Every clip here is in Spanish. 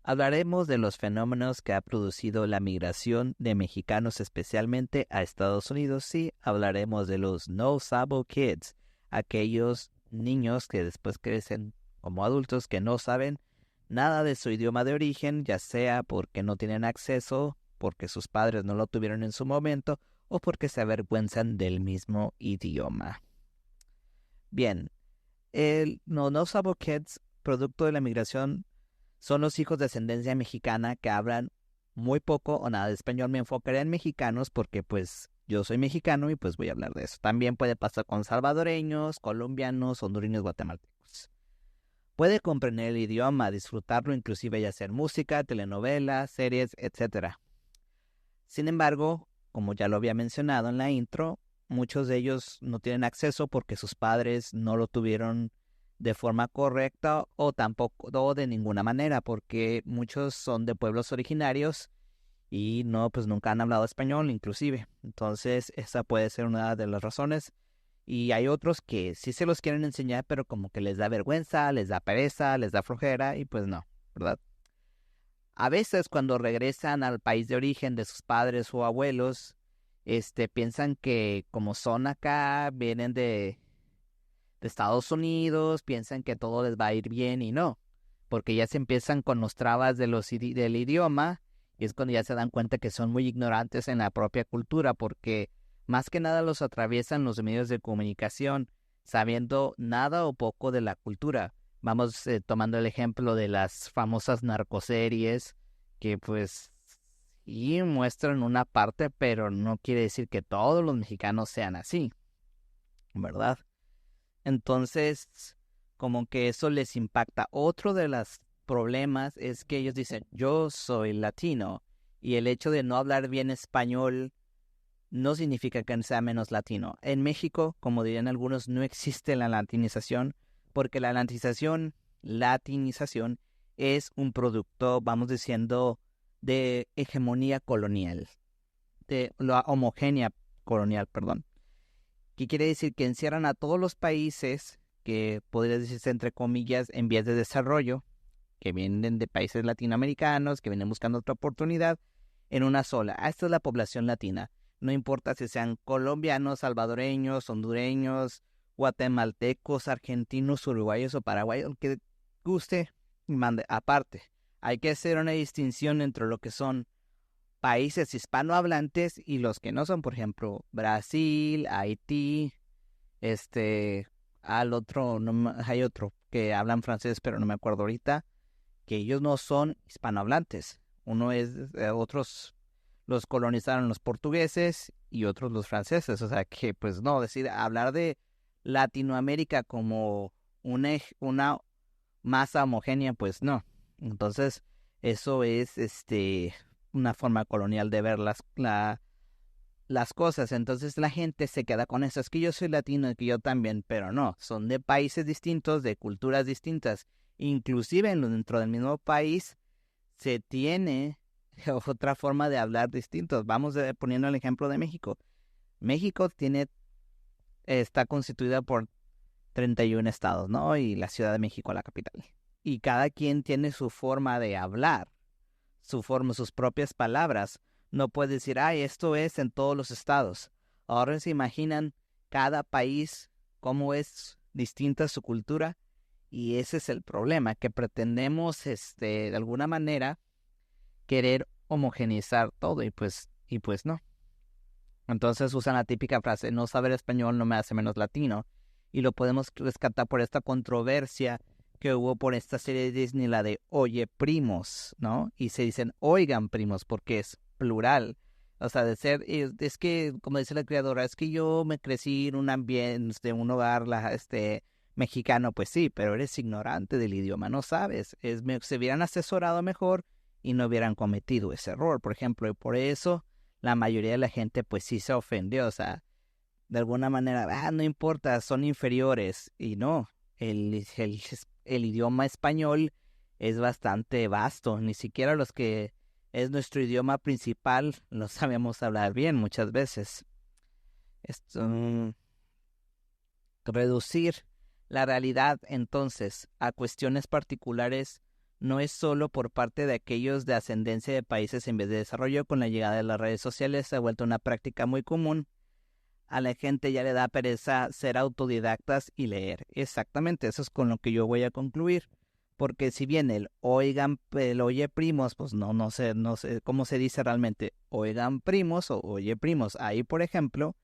Hablaremos de los fenómenos que ha producido la migración de mexicanos especialmente a Estados Unidos y hablaremos de los no sabo kids, aquellos niños que después crecen como adultos que no saben nada de su idioma de origen, ya sea porque no tienen acceso, porque sus padres no lo tuvieron en su momento o porque se avergüenzan del mismo idioma. Bien, el no sabo kids, producto de la migración, son los hijos de ascendencia mexicana que hablan muy poco o nada de español. Me enfocaré en mexicanos porque pues yo soy mexicano y pues voy a hablar de eso. También puede pasar con salvadoreños, colombianos, hondureños, guatemaltecos. Puede comprender el idioma, disfrutarlo, inclusive ya sea música, telenovelas, series, etcétera. Sin embargo, como ya lo había mencionado en la intro, muchos de ellos no tienen acceso porque sus padres no lo tuvieron de forma correcta o tampoco o de ninguna manera, porque muchos son de pueblos originarios y no, pues nunca han hablado español inclusive. Entonces, esa puede ser una de las razones. Y hay otros que sí se los quieren enseñar, pero como que les da vergüenza, les da pereza, les da flojera y pues no, ¿verdad? A veces cuando regresan al país de origen de sus padres o abuelos, piensan que como son acá, vienen de Estados Unidos, piensan que todo les va a ir bien y no, porque ya se empiezan con los trabas de del idioma y es cuando ya se dan cuenta que son muy ignorantes en la propia cultura, porque más que nada los atraviesan los medios de comunicación sabiendo nada o poco de la cultura. Vamos tomando el ejemplo de las famosas narcoseries que pues y muestran una parte, pero no quiere decir que todos los mexicanos sean así, ¿verdad? Entonces, como que eso les impacta. Otro de los problemas es que ellos dicen, yo soy latino, y el hecho de no hablar bien español no significa que sea menos latino. En México, como dirían algunos, no existe la latinización, porque la latinización es un producto, vamos diciendo, de hegemonía colonial, de la homogénea colonial, perdón, que quiere decir que encierran a todos los países que podría decirse entre comillas en vías de desarrollo, que vienen de países latinoamericanos, que vienen buscando otra oportunidad, en una sola. Esta es la población latina. No importa si sean colombianos, salvadoreños, hondureños, guatemaltecos, argentinos, uruguayos o paraguayos, el que guste y mande. Aparte, hay que hacer una distinción entre lo que son países hispanohablantes y los que no son, por ejemplo, Brasil, Haití, este, al otro, no, hay otro que hablan francés, pero no me acuerdo ahorita, que ellos no son hispanohablantes. Uno es, otros los colonizaron los portugueses y otros los franceses, o sea que pues no, decir, hablar de Latinoamérica como una masa homogénea, pues no. Entonces, eso es una forma colonial de ver las cosas. Entonces la gente se queda con eso. Es que yo soy latino y que yo también, pero no, son de países distintos, de culturas distintas. Inclusive dentro del mismo país se tiene otra forma de hablar distintos. Vamos poniendo el ejemplo de México. México está constituida por 31 estados, ¿no? Y la Ciudad de México, la capital. Y cada quien tiene su forma de hablar, su forma, sus propias palabras. No puede decir, ay, esto es en todos los estados. Ahora se imaginan cada país, cómo es distinta su cultura, y ese es el problema, que pretendemos, de alguna manera, querer homogeneizar todo, y pues no. Entonces usan la típica frase, no saber español no me hace menos latino, y lo podemos rescatar por esta controversia que hubo por esta serie de Disney, la de Oye Primos, ¿no? Y se dicen Oigan Primos porque es plural. O sea, es que, como dice la creadora, es que yo me crecí en un ambiente, de un hogar, mexicano, pues sí, pero eres ignorante del idioma, no sabes. Se hubieran asesorado mejor y no hubieran cometido ese error, por ejemplo, y por eso la mayoría de la gente, pues sí se ofendió, o sea, de alguna manera, no importa, son inferiores. Y no, el idioma español es bastante vasto. Ni siquiera los que es nuestro idioma principal lo sabemos hablar bien muchas veces. Esto, reducir la realidad entonces a cuestiones particulares no es solo por parte de aquellos de ascendencia de países en vez de desarrollo. Con la llegada de las redes sociales se ha vuelto una práctica muy común. A la gente ya le da pereza ser autodidactas y leer. Exactamente, eso es con lo que yo voy a concluir. Porque si bien el oye primos, pues no sé cómo se dice realmente, oigan primos o oye primos. Ahí, por ejemplo,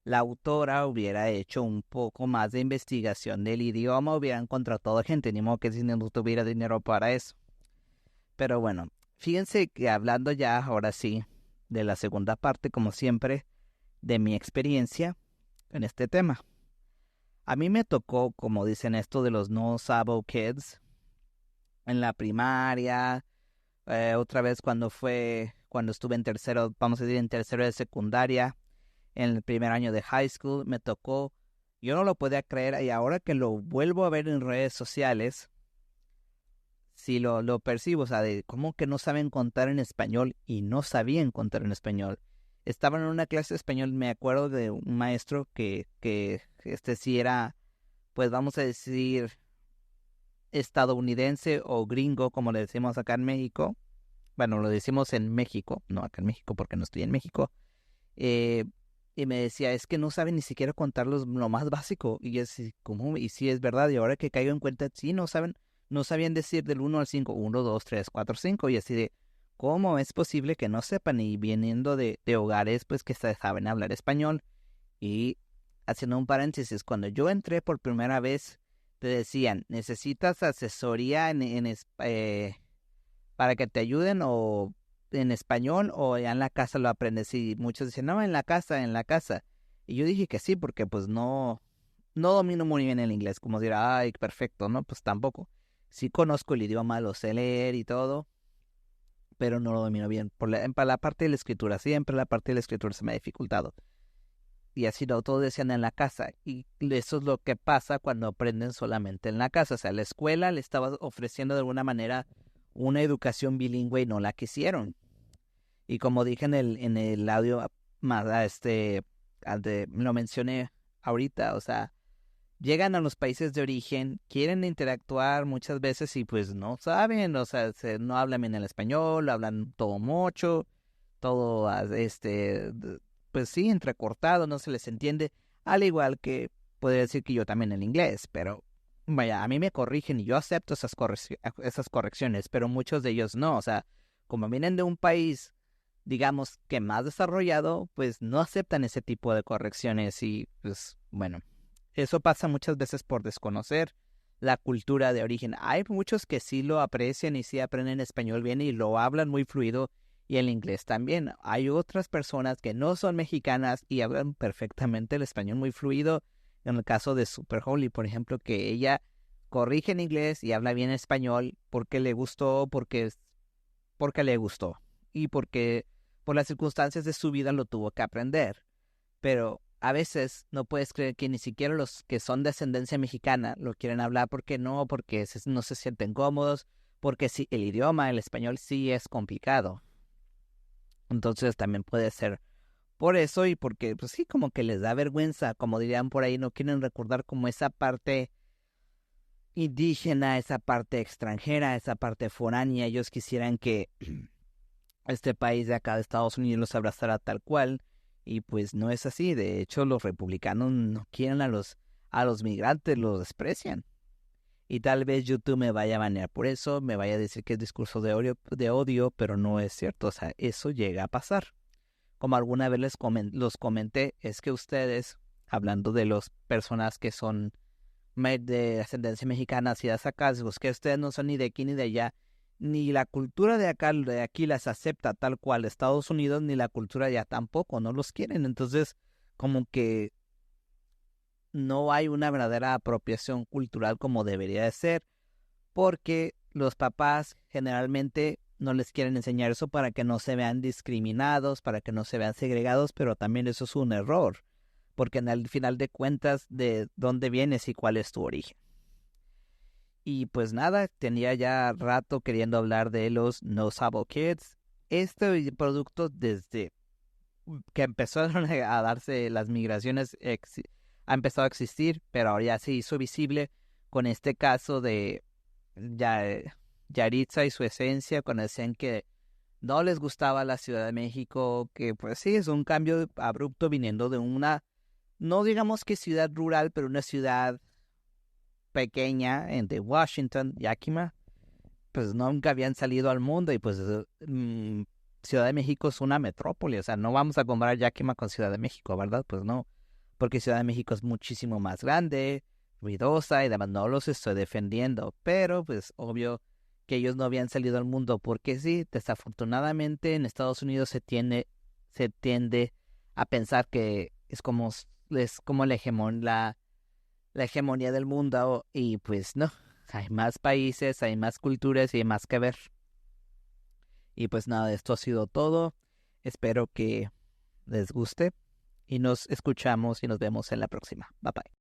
la autora hubiera hecho un poco más de investigación del idioma, hubieran contratado gente, ni modo que si no tuviera dinero para eso. Pero bueno, fíjense que hablando ya ahora sí de la segunda parte, como siempre, de mi experiencia en este tema. A mí me tocó, como dicen esto de los no sabo kids, en la primaria, otra vez cuando estuve en tercero, vamos a decir en tercero de secundaria, en el primer año de high school, me tocó, yo no lo podía creer y ahora que lo vuelvo a ver en redes sociales, sí lo percibo, o sea, de cómo que no saben contar en español y no sabían contar en español. Estaban en una clase de español, me acuerdo de un maestro que este sí era, pues vamos a decir, estadounidense o gringo, como le decimos acá en México. Bueno, lo decimos en México, no acá en México porque no estoy en México. Eh, y me decía, es que no saben ni siquiera contar lo más básico. Y yo decía, ¿cómo? Y sí es verdad, y ahora que caigo en cuenta, sí, no sabían decir del 1 al 5, 1, 2, 3, 4, 5, y así de, ¿cómo es posible que no sepan? Y viniendo de hogares, pues que saben hablar español. Y haciendo un paréntesis, cuando yo entré por primera vez, te decían, ¿necesitas asesoría para que te ayuden o en español o ya en la casa lo aprendes? Y muchos dicen, no, en la casa, en la casa. Y yo dije que sí, porque pues no domino muy bien el inglés, como decir, ay, perfecto, ¿no? Pues tampoco. Sí conozco el idioma, lo sé leer y todo, pero no lo domino bien. Para la parte de la escritura, siempre la parte de la escritura se me ha dificultado. Y así no, todos decían en la casa. Y eso es lo que pasa cuando aprenden solamente en la casa. O sea, la escuela le estaba ofreciendo de alguna manera una educación bilingüe y no la quisieron. Y como dije en el audio, más lo mencioné ahorita, o sea, llegan a los países de origen, quieren interactuar muchas veces y pues no saben, o sea, no hablan bien el español, hablan todo mocho, todo, pues sí, entrecortado, no se les entiende, al igual que podría decir que yo también el inglés, pero vaya, a mí me corrigen y yo acepto esas correcciones, pero muchos de ellos no, o sea, como vienen de un país, digamos que más desarrollado, pues no aceptan ese tipo de correcciones y pues bueno. Eso pasa muchas veces por desconocer la cultura de origen. Hay muchos que sí lo aprecian y sí aprenden español bien y lo hablan muy fluido y el inglés también. Hay otras personas que no son mexicanas y hablan perfectamente el español muy fluido. En el caso de Super Holly, por ejemplo, que ella corrige en inglés y habla bien español porque le gustó, porque le gustó y porque por las circunstancias de su vida lo tuvo que aprender. Pero a veces no puedes creer que ni siquiera los que son de ascendencia mexicana lo quieren hablar porque no se sienten cómodos, porque sí, el idioma, el español sí es complicado. Entonces también puede ser por eso y porque pues sí, como que les da vergüenza, como dirían por ahí, no quieren recordar como esa parte indígena, esa parte extranjera, esa parte foránea. Ellos quisieran que este país de acá de Estados Unidos los abrazara tal cual y pues no es así. De hecho, los republicanos no quieren a los migrantes, los desprecian. Y tal vez YouTube me vaya a banear por eso, me vaya a decir que es discurso de odio, pero no es cierto. O sea, eso llega a pasar. Como alguna vez los comenté, es que ustedes, hablando de las personas que son de ascendencia mexicana, si das acá, es que ustedes no son ni de aquí ni de allá, ni la cultura de acá, de aquí las acepta tal cual Estados Unidos, ni la cultura de allá tampoco, no los quieren. Entonces, como que no hay una verdadera apropiación cultural como debería de ser, porque los papás generalmente no les quieren enseñar eso para que no se vean discriminados, para que no se vean segregados, pero también eso es un error, porque en el final de cuentas, de dónde vienes y cuál es tu origen. Y pues nada, tenía ya rato queriendo hablar de los No Sabo Kids. Este producto desde que empezaron a darse las migraciones ha empezado a existir, pero ahora ya se hizo visible con este caso de ya Yaritza y su esencia, cuando decían que no les gustaba la Ciudad de México, que pues sí, es un cambio abrupto viniendo de una, no digamos que ciudad rural, pero una ciudad pequeña de Washington, Yakima, pues nunca habían salido al mundo y pues Ciudad de México es una metrópoli, o sea, no vamos a comparar Yakima con Ciudad de México, ¿verdad? Pues no, porque Ciudad de México es muchísimo más grande, ruidosa y demás, no los estoy defendiendo, pero pues obvio que ellos no habían salido al mundo, porque sí, desafortunadamente en Estados Unidos se tiende a pensar que es como la hegemonía del mundo y pues no, hay más países, hay más culturas y hay más que ver. Y pues nada, esto ha sido todo. Espero que les guste y nos escuchamos y nos vemos en la próxima. Bye bye.